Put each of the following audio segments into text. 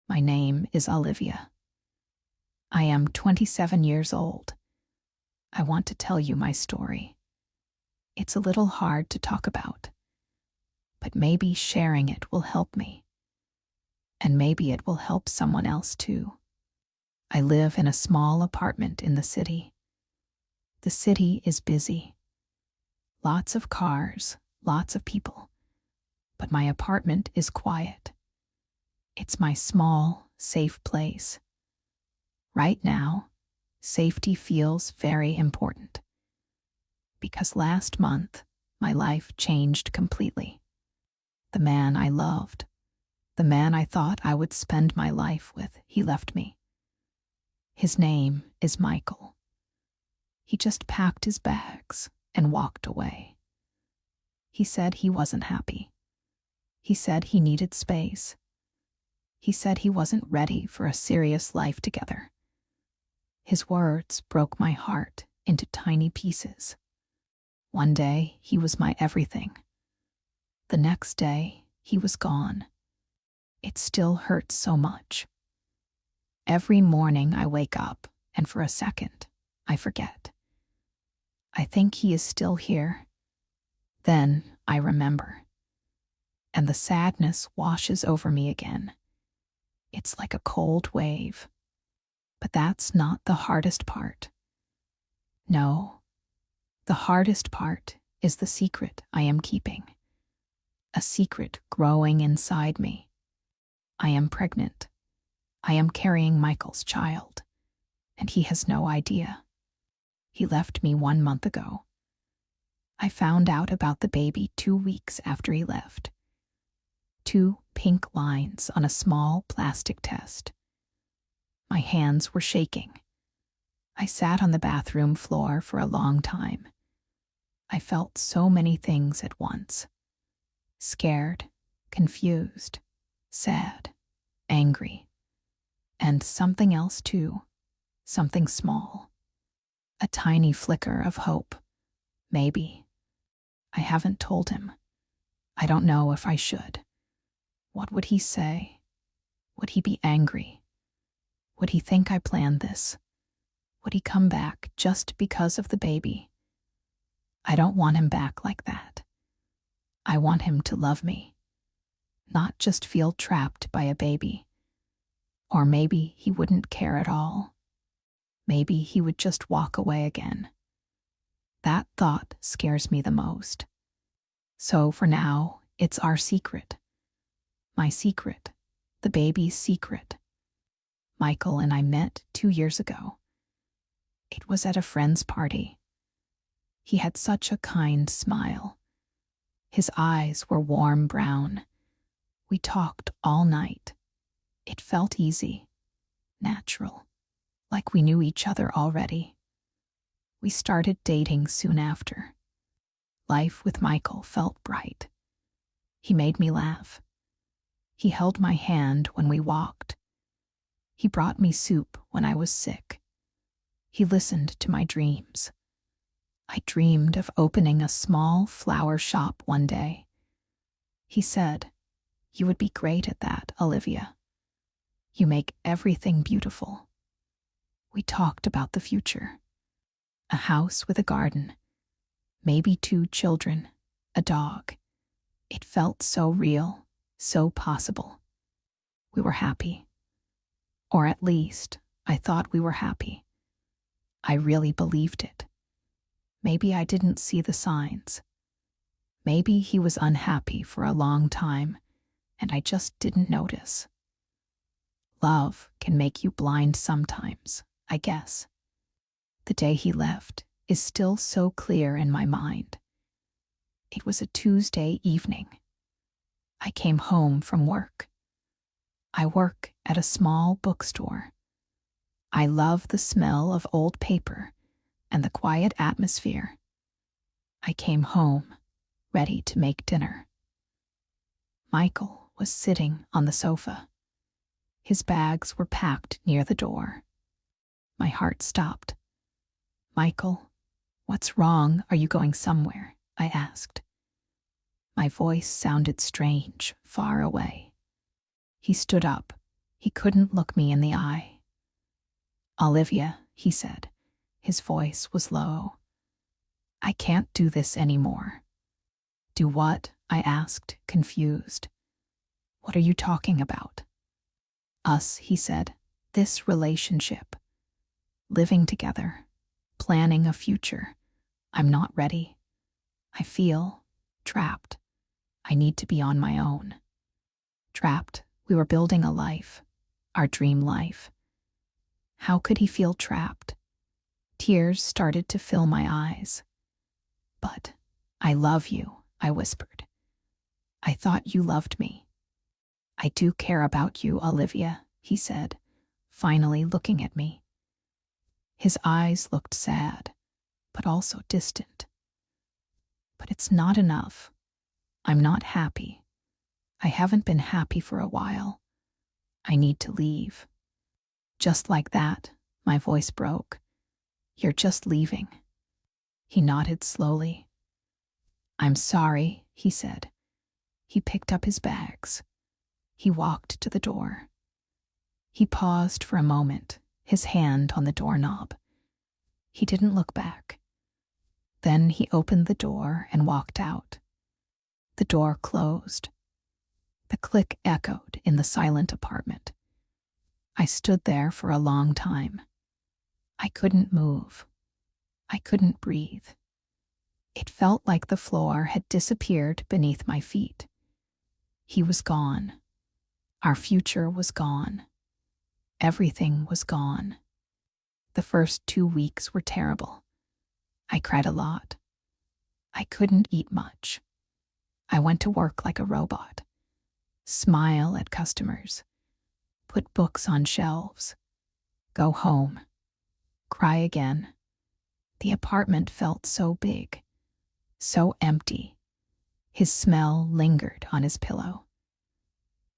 My name is Olivia. I am 27 years old. I want to tell you my story. It's a little hard to talk about, but maybe sharing it will help me. And maybe it will help someone else too. I live in a small apartment in the city. The city is busy. Lots of cars, lots of people. But my apartment is quiet. It's my small, safe place. Right now, safety feels very important. Because last month, my life changed completely. The man I loved, the man I thought I would spend my life with, he left me. His name is Michael. He just packed his bags and walked away. He said he wasn't happy. He said he needed space. He said he wasn't ready for a serious life together. His words broke my heart into tiny pieces. One day, he was my everything. The next day, he was gone. It still hurts so much. Every morning I wake up, and for a second, I forget. I think he is still here. Then I remember. And the sadness washes over me again. It's like a cold wave. But that's not the hardest part. No, the hardest part is the secret I am keeping. A secret growing inside me. I am pregnant. I am carrying Michael's child, and he has no idea. He left me 1 month ago. I found out about the baby 2 weeks after he left. 2 pink lines on a small plastic test. My hands were shaking. I sat on the bathroom floor for a long time. I felt so many things at once. Scared, confused, sad, angry. And something else too, something small. A tiny flicker of hope. Maybe. I haven't told him. I don't know if I should. What would he say? Would he be angry? Would he think I planned this? Would he come back just because of the baby? I don't want him back like that. I want him to love me, not just feel trapped by a baby. Or maybe he wouldn't care at all. Maybe he would just walk away again. That thought scares me the most. So for now, it's our secret. My secret, the baby's secret. Michael and I met 2 years ago. It was at a friend's party. He had such a kind smile. His eyes were warm brown. We talked all night. It felt easy, natural, like we knew each other already. We started dating soon after. Life with Michael felt bright. He made me laugh. He held my hand when we walked. He brought me soup when I was sick. He listened to my dreams. I dreamed of opening a small flower shop one day. He said, "You would be great at that, Olivia. You make everything beautiful." We talked about the future. A house with a garden. Maybe 2 children. A dog. It felt so real. So possible. We were happy. Or at least, I thought we were happy. I really believed it. Maybe I didn't see the signs. Maybe he was unhappy for a long time, and I just didn't notice. Love can make you blind sometimes, I guess. The day he left is still so clear in my mind. It was a Tuesday evening. I came home from work. I work at a small bookstore. I love the smell of old paper and the quiet atmosphere. I came home, ready to make dinner. Michael was sitting on the sofa. His bags were packed near the door. My heart stopped. "Michael, what's wrong? Are you going somewhere?" I asked. My voice sounded strange, far away. He stood up. He couldn't look me in the eye. "Olivia," he said. His voice was low. "I can't do this anymore." "Do what?" I asked, confused. "What are you talking about?" "Us," he said. "This relationship. Living together. Planning a future. I'm not ready. I feel trapped. I need to be on my own." Trapped. We were building a life. Our dream life. How could he feel trapped? Tears started to fill my eyes. "But I love you," I whispered. "I thought you loved me." "I do care about you, Olivia," he said, finally looking at me. His eyes looked sad, but also distant. "But it's not enough. I'm not happy. I haven't been happy for a while. I need to leave." Just like that, my voice broke. "You're just leaving." He nodded slowly. "I'm sorry," he said. He picked up his bags. He walked to the door. He paused for a moment, his hand on the doorknob. He didn't look back. Then he opened the door and walked out. The door closed. The click echoed in the silent apartment. I stood there for a long time. I couldn't move. I couldn't breathe. It felt like the floor had disappeared beneath my feet. He was gone. Our future was gone. Everything was gone. The first 2 weeks were terrible. I cried a lot. I couldn't eat much. I went to work like a robot. Smile at customers. Put books on shelves. Go home. Cry again. The apartment felt so big, so empty. His smell lingered on his pillow.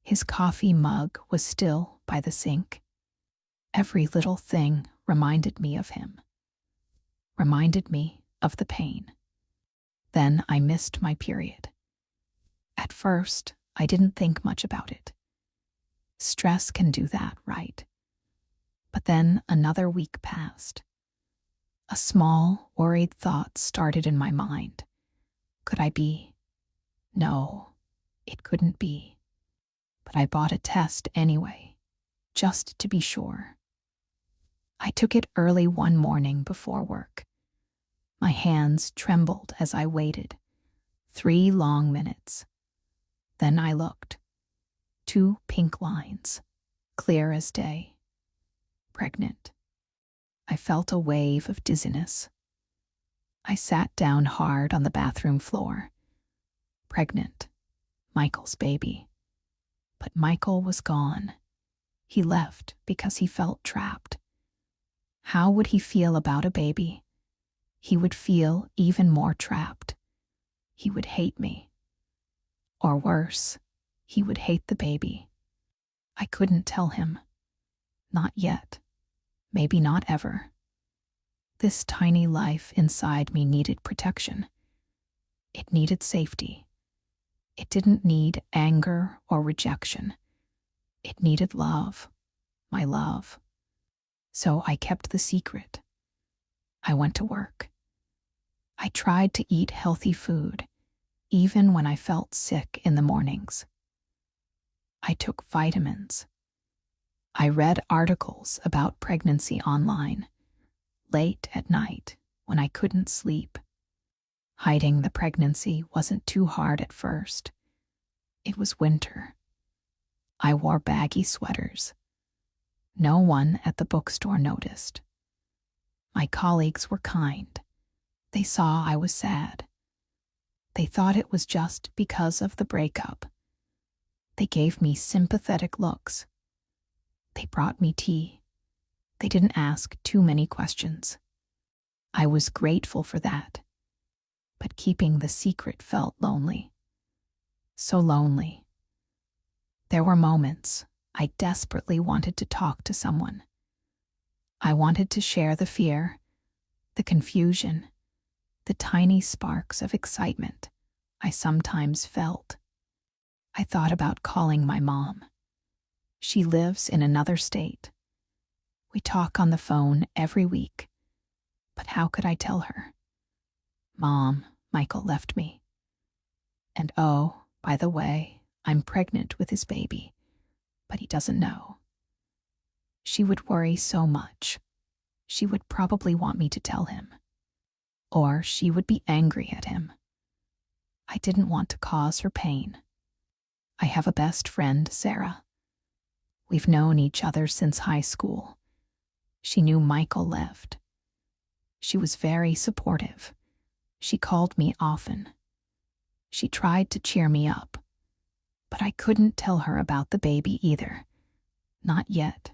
His coffee mug was still by the sink. Every little thing reminded me of him. Reminded me of the pain. Then I missed my period. At first, I didn't think much about it. Stress can do that, right? But then another week passed. A small, worried thought started in my mind. Could I be? No, it couldn't be. But I bought a test anyway, just to be sure. I took it early one morning before work. My hands trembled as I waited. 3 long minutes. Then I looked. 2 pink lines, clear as day. Pregnant. I felt a wave of dizziness. I sat down hard on the bathroom floor. Pregnant. Michael's baby. But Michael was gone. He left because he felt trapped. How would he feel about a baby? He would feel even more trapped. He would hate me. Or worse, he would hate the baby. I couldn't tell him. Not yet. Maybe not ever. This tiny life inside me needed protection. It needed safety. It didn't need anger or rejection. It needed love, my love. So I kept the secret. I went to work. I tried to eat healthy food, even when I felt sick in the mornings. I took vitamins. I read articles about pregnancy online, late at night when I couldn't sleep. Hiding the pregnancy wasn't too hard at first. It was winter. I wore baggy sweaters. No one at the bookstore noticed. My colleagues were kind. They saw I was sad. They thought it was just because of the breakup. They gave me sympathetic looks. They brought me tea. They didn't ask too many questions. I was grateful for that. But keeping the secret felt lonely. So lonely. There were moments I desperately wanted to talk to someone. I wanted to share the fear, the confusion, the tiny sparks of excitement I sometimes felt. I thought about calling my mom. She lives in another state. We talk on the phone every week. But how could I tell her? Mom, Michael left me. And oh, by the way, I'm pregnant with his baby, but he doesn't know. She would worry so much. She would probably want me to tell him. Or she would be angry at him. I didn't want to cause her pain. I have a best friend, Sarah. We've known each other since high school. She knew Michael left. She was very supportive. She called me often. She tried to cheer me up. But I couldn't tell her about the baby either. Not yet.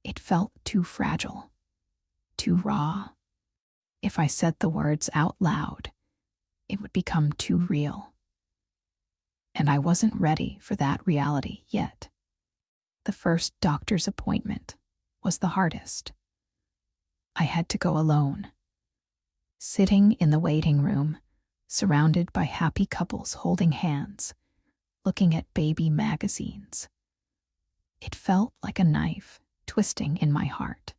It felt too fragile. Too raw. If I said the words out loud, it would become too real. And I wasn't ready for that reality yet. The first doctor's appointment was the hardest. I had to go alone. Sitting in the waiting room, surrounded by happy couples holding hands, looking at baby magazines. It felt like a knife twisting in my heart.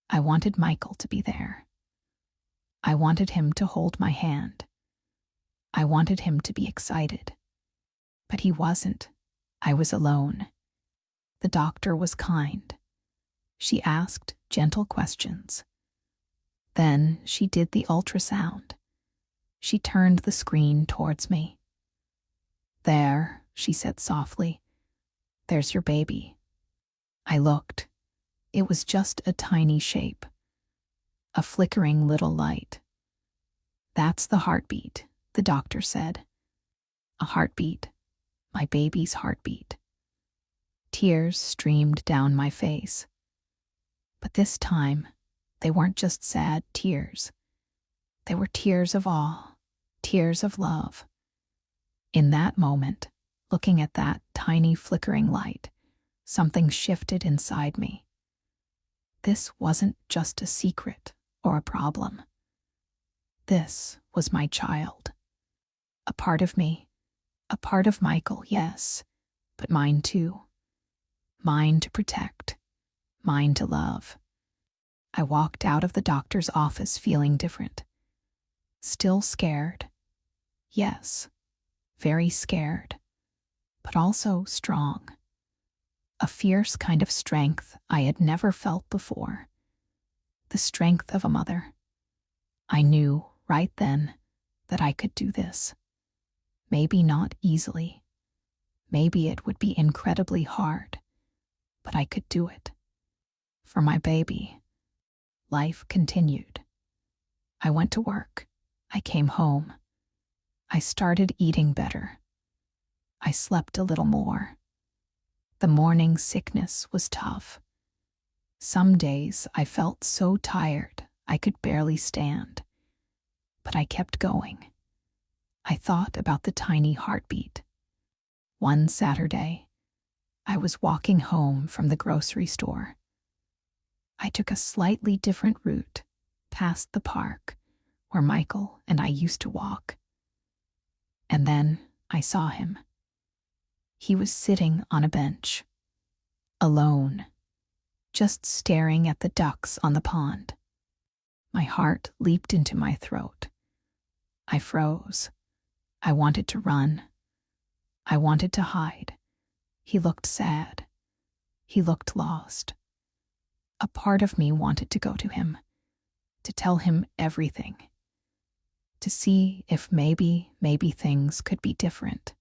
I wanted Michael to be there. I wanted him to hold my hand. I wanted him to be excited. But he wasn't. I was alone. The doctor was kind. She asked gentle questions. Then she did the ultrasound. She turned the screen towards me. There, she said softly. There's your baby. I looked. It was just a tiny shape. A flickering little light. That's the heartbeat, the doctor said. A heartbeat. My baby's heartbeat. Tears streamed down my face. But this time, they weren't just sad tears. They were tears of awe, tears of love. In that moment, looking at that tiny flickering light, something shifted inside me. This wasn't just a secret or a problem. This was my child. A part of me, a part of Michael, yes, but mine too. Mine to protect, mine to love. I walked out of the doctor's office feeling different. Still scared. Yes, very scared, but also strong. A fierce kind of strength I had never felt before. The strength of a mother. I knew right then that I could do this. Maybe not easily. Maybe it would be incredibly hard, but I could do it. For my baby. Life continued. I went to work. I came home. I started eating better. I slept a little more. The morning sickness was tough. Some days I felt so tired I could barely stand. But I kept going. I thought about the tiny heartbeat. One Saturday, I was walking home from the grocery store. I took a slightly different route, past the park, where Michael and I used to walk. And then I saw him. He was sitting on a bench, alone, just staring at the ducks on the pond. My heart leaped into my throat. I froze. I wanted to run. I wanted to hide. He looked sad. He looked lost. A part of me wanted to go to him, to tell him everything, to see if maybe things could be different.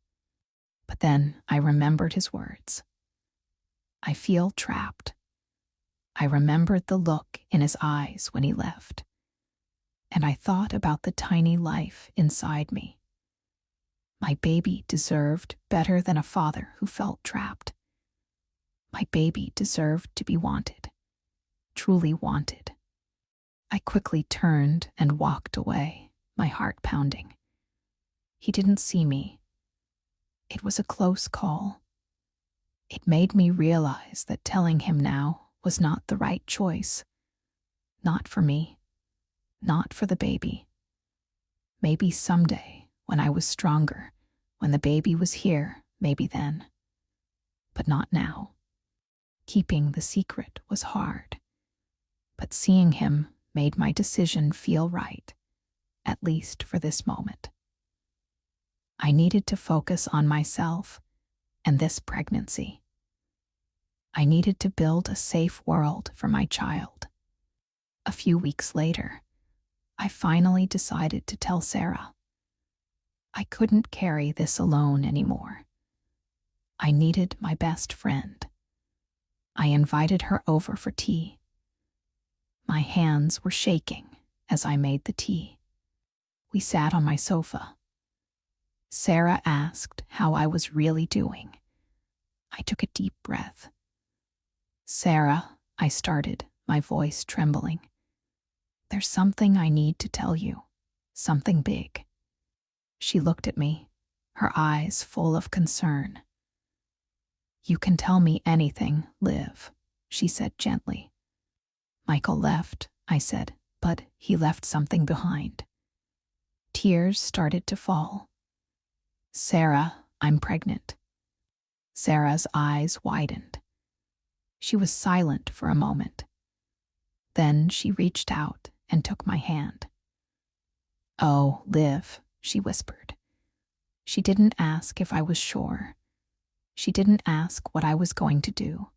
But then I remembered his words. I feel trapped. I remembered the look in his eyes when he left, and I thought about the tiny life inside me. My baby deserved better than a father who felt trapped. My baby deserved to be wanted. Truly wanted. I quickly turned and walked away, my heart pounding. He didn't see me. It was a close call. It made me realize that telling him now was not the right choice. Not for me. Not for the baby. Maybe someday, when I was stronger, when the baby was here, maybe then. but not now. Keeping the secret was hard, but seeing him made my decision feel right, at least for this moment. I needed to focus on myself and this pregnancy. I needed to build a safe world for my child. A few weeks later, I finally decided to tell Sarah. I couldn't carry this alone anymore. I needed my best friend. I invited her over for tea. My hands were shaking as I made the tea. We sat on my sofa. Sarah asked how I was really doing. I took a deep breath. "Sarah," I started, my voice trembling. "There's something I need to tell you, something big." She looked at me, her eyes full of concern. "You can tell me anything, Liv," she said gently. "Michael left," I said, "but he left something behind." Tears started to fall. "Sarah, I'm pregnant." Sarah's eyes widened. She was silent for a moment. Then she reached out and took my hand. "Oh, Liv," she whispered. She didn't ask if I was sure. She didn't ask what I was going to do.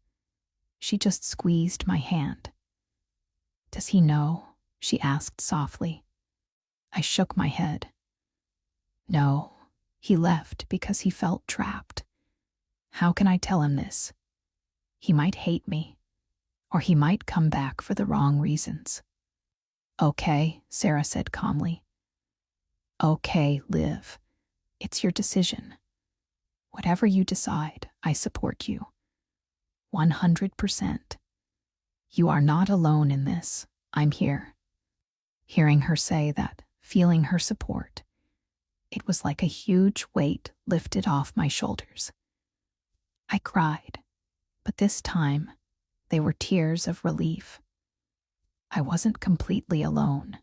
She just squeezed my hand. "Does he know?" she asked softly. I shook my head. "No, he left because he felt trapped. How can I tell him this? He might hate me, or he might come back for the wrong reasons." "Okay," Sarah said calmly. "Okay, Liv. It's your decision. Whatever you decide, I support you. 100%. You are not alone in this. I'm here." Hearing her say that, feeling her support, it was like a huge weight lifted off my shoulders. I cried, but this time, they were tears of relief. I wasn't completely alone.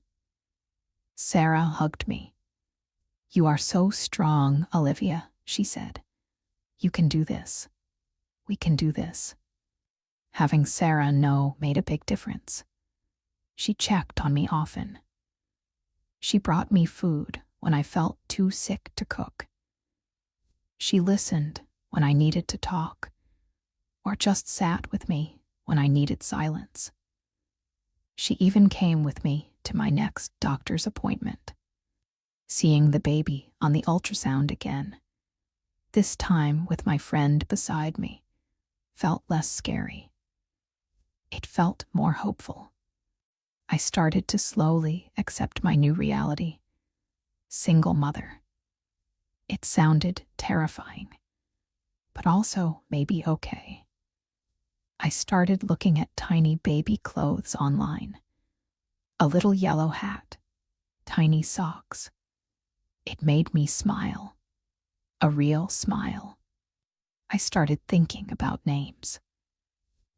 Sarah hugged me. "You are so strong, Olivia," she said. "You can do this. We can do this." Having Sarah know made a big difference. She checked on me often. She brought me food when I felt too sick to cook. She listened when I needed to talk, or just sat with me when I needed silence. She even came with me to my next doctor's appointment. Seeing the baby on the ultrasound again, this time with my friend beside me, felt less scary. It felt more hopeful. I started to slowly accept my new reality. Single mother. It sounded terrifying, but also maybe okay. I started looking at tiny baby clothes online. A little yellow hat, tiny socks. It made me smile. A real smile. I started thinking about names.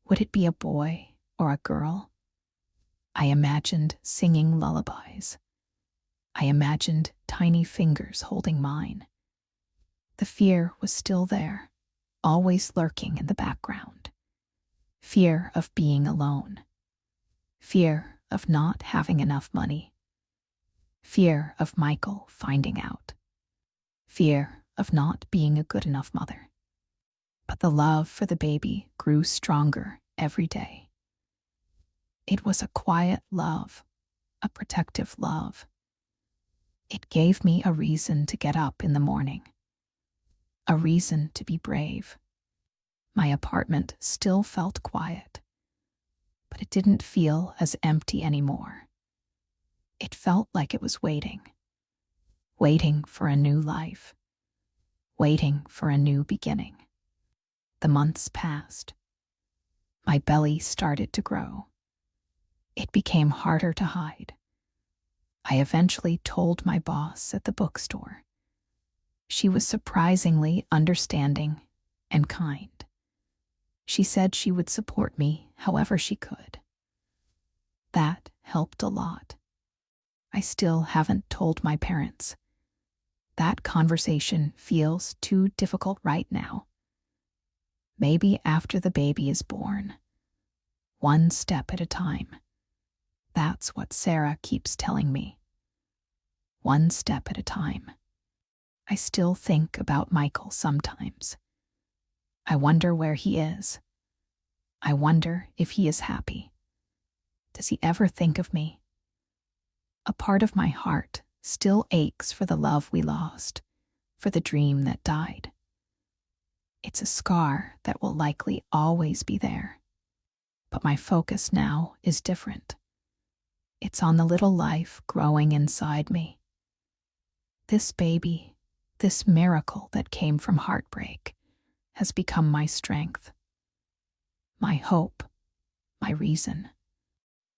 Would it be a boy or a girl? I imagined singing lullabies. I imagined tiny fingers holding mine. The fear was still there, always lurking in the background. Fear of being alone. Fear of not having enough money. Fear of Michael finding out. Fear of not being a good enough mother. But the love for the baby grew stronger every day. It was a quiet love, a protective love. It gave me a reason to get up in the morning, a reason to be brave. My apartment still felt quiet, but it didn't feel as empty anymore. It felt like it was waiting for a new life, waiting for a new beginning. The months passed. My belly started to grow. It became harder to hide. I eventually told my boss at the bookstore. She was surprisingly understanding and kind. She said she would support me however she could. That helped a lot. I still haven't told my parents. That conversation feels too difficult right now. Maybe after the baby is born. One step at a time. That's what Sarah keeps telling me. One step at a time. I still think about Michael sometimes. I wonder where he is. I wonder if he is happy. Does he ever think of me? A part of my heart still aches for the love we lost, for the dream that died. It's a scar that will likely always be there. But my focus now is different. It's on the little life growing inside me. This baby, this miracle that came from heartbreak, has become my strength, my hope, my reason.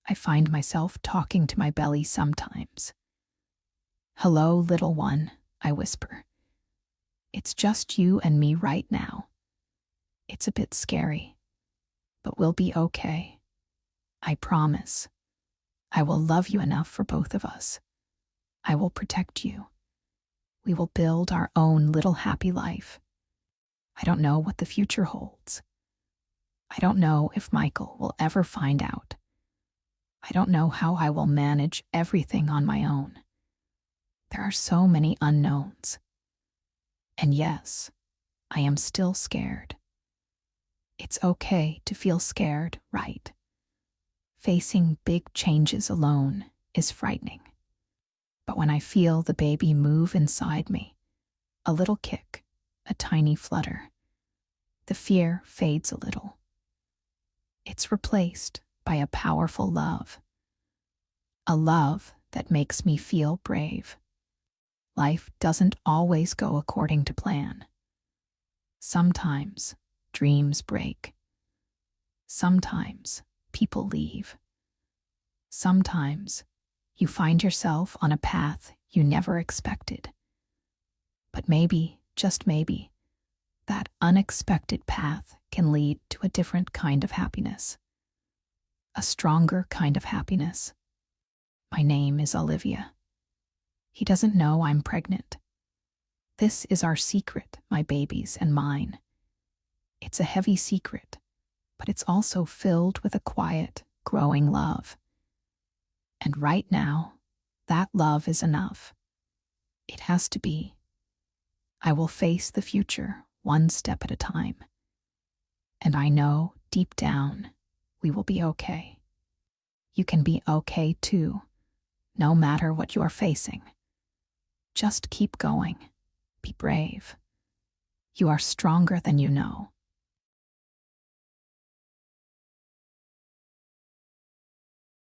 I find myself talking to my belly sometimes. "Hello, little one," I whisper. "It's just you and me right now. It's a bit scary, but we'll be okay. I promise. I will love you enough for both of us. I will protect you. We will build our own little happy life. I don't know what the future holds. I don't know if Michael will ever find out. I don't know how I will manage everything on my own. There are so many unknowns. And yes, I am still scared. It's okay to feel scared, right? Facing big changes alone is frightening. But when I feel the baby move inside me, a little kick, a tiny flutter, the fear fades a little. It's replaced by a powerful love. A love that makes me feel brave. Life doesn't always go according to plan. Sometimes dreams break. Sometimes people leave. Sometimes you find yourself on a path you never expected. But maybe, just maybe, that unexpected path can lead to a different kind of happiness. A stronger kind of happiness. My name is Olivia. He doesn't know I'm pregnant. This is our secret, my baby's and mine. It's a heavy secret, but it's also filled with a quiet, growing love. And right now, that love is enough. It has to be. I will face the future one step at a time. And I know, deep down, we will be okay. You can be okay too, no matter what you are facing. Just keep going. Be brave. You are stronger than you know.